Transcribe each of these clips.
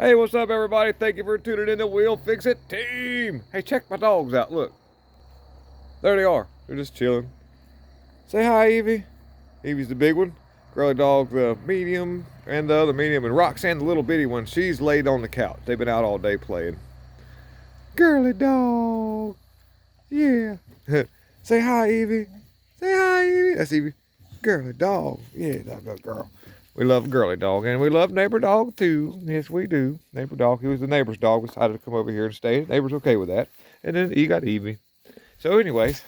Hey, what's up, everybody? Thank you for tuning in to We'll Fix It Team. Hey, check my dogs out. Look, there they are. They're just chilling. Say hi, Evie. Evie's the big one. Girly dog, the medium, and the other medium. And Roxanne, the little bitty one, she's laid on the couch. They've been out all day playing. Girly dog. Yeah. Say hi, Evie. Say hi, Evie. That's Evie. Girly dog. Yeah, that's a girl. We love Girly Dog, and we love Neighbor Dog, too. Yes, we do. Neighbor Dog, he was the neighbor's dog, decided to come over here and stay. The neighbor's okay with that. And then he got Evie. So anyways,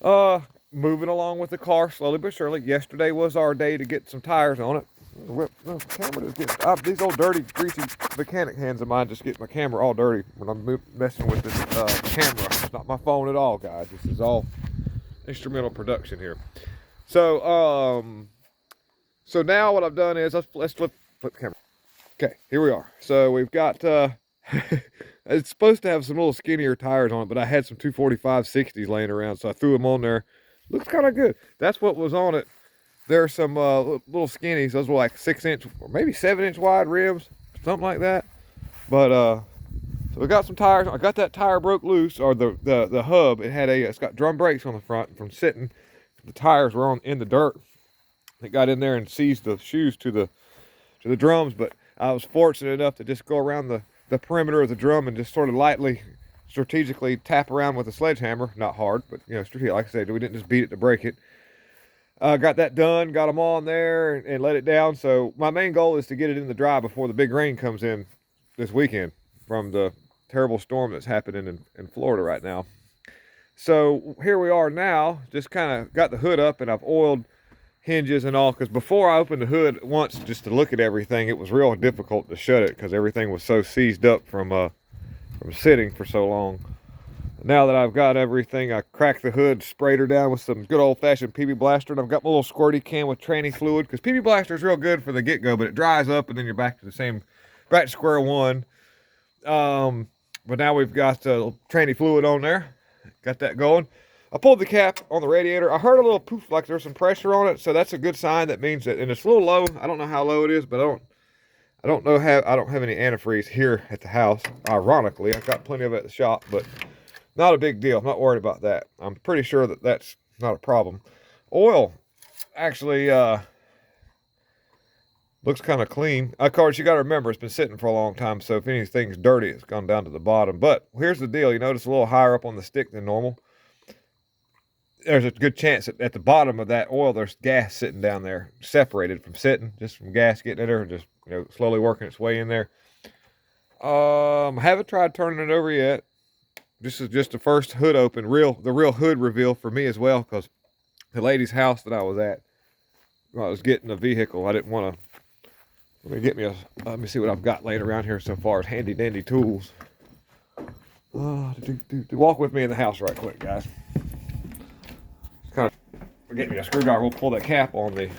moving along with the car slowly but surely. Yesterday was our day to get some tires on it. The camera just gets, these old dirty, greasy mechanic hands of mine just get my camera all dirty when I'm messing with this camera. It's not my phone at all, guys. This is all instrumental production here. So now what I've done is, let's flip the camera. Okay, here we are. So we've got, it's supposed to have some little skinnier tires on it, but I had some 245 60s laying around, so I threw them on there. Looks kind of good. That's what was on it. There are some little skinnies. Those were like 6-inch or maybe 7-inch wide rims, something like that. But so we got some tires. I got that tire broke loose, or the hub. It's got drum brakes on the front from sitting. The tires were in the dirt. It got in there and seized the shoes to the drums, but I was fortunate enough to just go around the perimeter of the drum and just sort of lightly, strategically tap around with a sledgehammer. Not hard, but strategic. Like I said, we didn't just beat it to break it. Got that done, got them on there and let it down. So my main goal is to get it in the dry before the big rain comes in this weekend from the terrible storm that's happening in Florida right now. So here we are now, just kind of got the hood up, and I've oiled hinges and all, because before I opened the hood once just to look at everything, it was real difficult to shut it because everything was so seized up from sitting for so long. Now that I've got everything, I cracked the hood, sprayed her down with some good old-fashioned PB Blaster, and I've got my little squirty can with tranny fluid, because PB Blaster is real good for the get-go, but it dries up and then you're back to square one. But now we've got tranny fluid on there. Got that going. I pulled the cap on the radiator. I heard a little poof, like there's some pressure on it, so that's a good sign. That means that, and it's a little low. I don't know how low it is, but I don't have any antifreeze here at the house. Ironically, I've got plenty of it at the shop, but not a big deal. I'm not worried about that. I'm pretty sure that that's not a problem. Oil actually looks kind of clean. Of course, you got to remember it's been sitting for a long time, so if anything's dirty, it's gone down to the bottom. But here's the deal: you notice a little higher up on the stick than normal. There's a good chance that at the bottom of that oil there's gas sitting down there, separated from sitting, just from gas getting in there, just slowly working its way in there. I haven't tried turning it over yet. This is just the first hood open, the real hood reveal for me as well, because the lady's house that I was at, when I was getting a vehicle, I didn't want to. Let me see what I've got laying around here so far as handy dandy tools. Walk with me in the house right quick, guys. Kind of get me a screwdriver. We'll pull that cap on the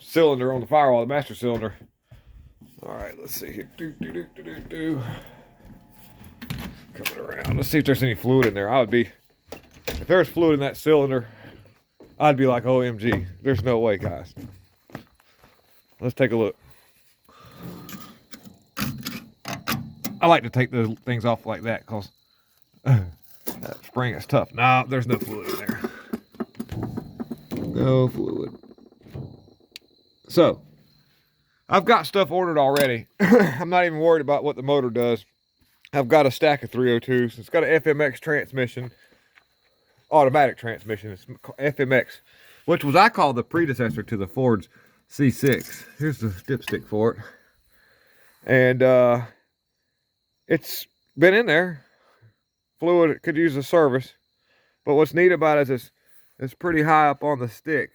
cylinder on the firewall, the master cylinder. All right, let's see here. Coming around. Let's see if there's any fluid in there. If there's fluid in that cylinder, I'd be like, OMG. There's no way, guys. Let's take a look. I like to take the things off like that because that spring is tough. No, there's no fluid in there. No fluid. So, I've got stuff ordered already. I'm not even worried about what the motor does. I've got a stack of 302s. It's got an FMX transmission, automatic transmission. It's FMX, which was, I call, the predecessor to the Ford's C6. Here's the dipstick for it. And it's been in there. Fluid, it could use a service. But what's neat about it is it's pretty high up on the stick.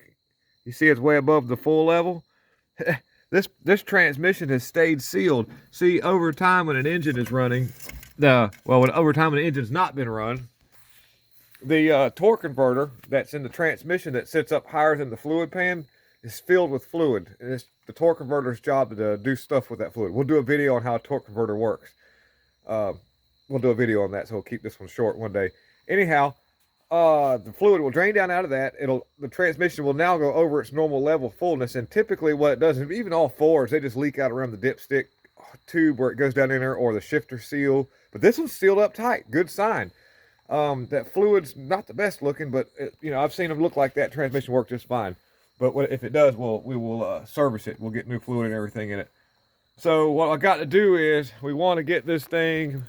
You see it's way above the full level. This transmission has stayed sealed. See, over time when an engine is running, over time when the engine's not been run, the torque converter that's in the transmission that sits up higher than the fluid pan is filled with fluid. And it's the torque converter's job to do stuff with that fluid. We'll do a video on how a torque converter works. We'll do a video on that, so we'll keep this one short one day. Anyhow, the fluid will drain down out of that. The transmission will now go over its normal level of fullness. And typically what it does is, even all fours, they just leak out around the dipstick tube where it goes down in there, or the shifter seal. But this one's sealed up tight. Good sign. That fluid's not the best looking, but I've seen them look like that. Transmission work just fine. But if it does, we will service it. We'll get new fluid and everything in it. So what I got to do is, we want to get this thing,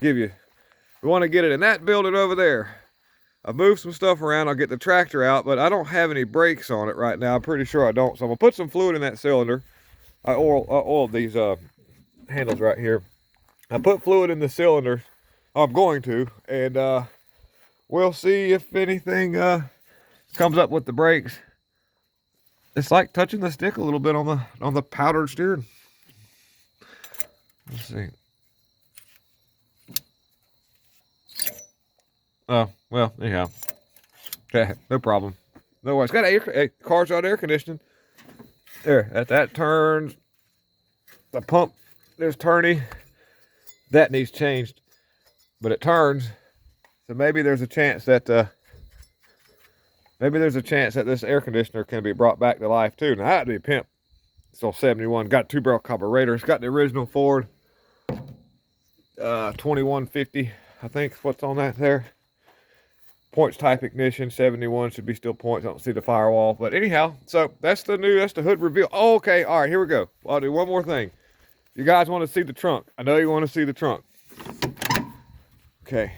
we want to get it in that building over there. I've moved some stuff around. I'll get the tractor out, but I don't have any brakes on it right now. I'm pretty sure I don't. So I'm gonna put some fluid in that cylinder. I oiled these handles right here. I put fluid in the cylinder. I'm going to, and we'll see if anything comes up with the brakes. It's like touching the stick a little bit on the powdered steering. Let's see. Oh, well, anyhow. Okay, no problem. No worries. Got car's got air conditioning. There, that turns. The pump, there's turning. That needs changed. But it turns. So maybe there's a chance that this air conditioner can be brought back to life too. Now that'd be a pimp. It's on 71. Got 2-barrel carburetor. It's got the original Ford 2150, I think is what's on that there. Points type ignition, 71 should be still points. I don't see the firewall, but anyhow, so that's the hood reveal. Oh, okay, all right, here we go. I'll do one more thing. You guys want to see the trunk? I know you want to see the trunk. Okay,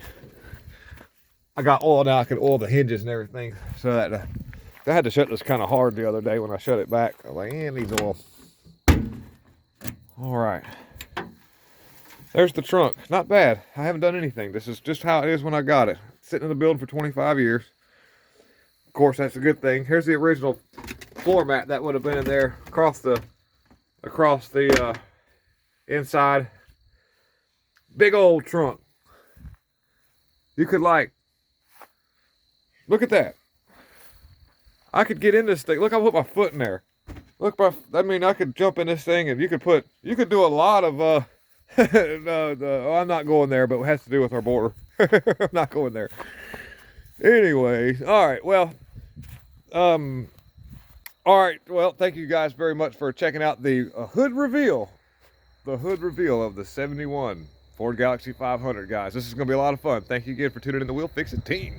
I got oil now. I can oil the hinges and everything. So that I had to shut this kind of hard the other day when I shut it back. I was like, it needs oil. All right, there's the trunk. Not bad. I haven't done anything. This is just how it is when I got it. Sitting in the building for 25 years. Of course, that's a good thing. Here's the original floor mat that would have been in there across the inside. Big old trunk. You could look at that. I could get in this thing. Look, I put my foot in there. Look, I could jump in this thing, and you could do a lot of I'm not going there, but it has to do with our border. I'm not going there. Anyways, all right. Well, thank you guys very much for checking out the hood reveal. The hood reveal of the 71 Ford Galaxie 500, guys. This is going to be a lot of fun. Thank you again for tuning in the Wheel Fix It team.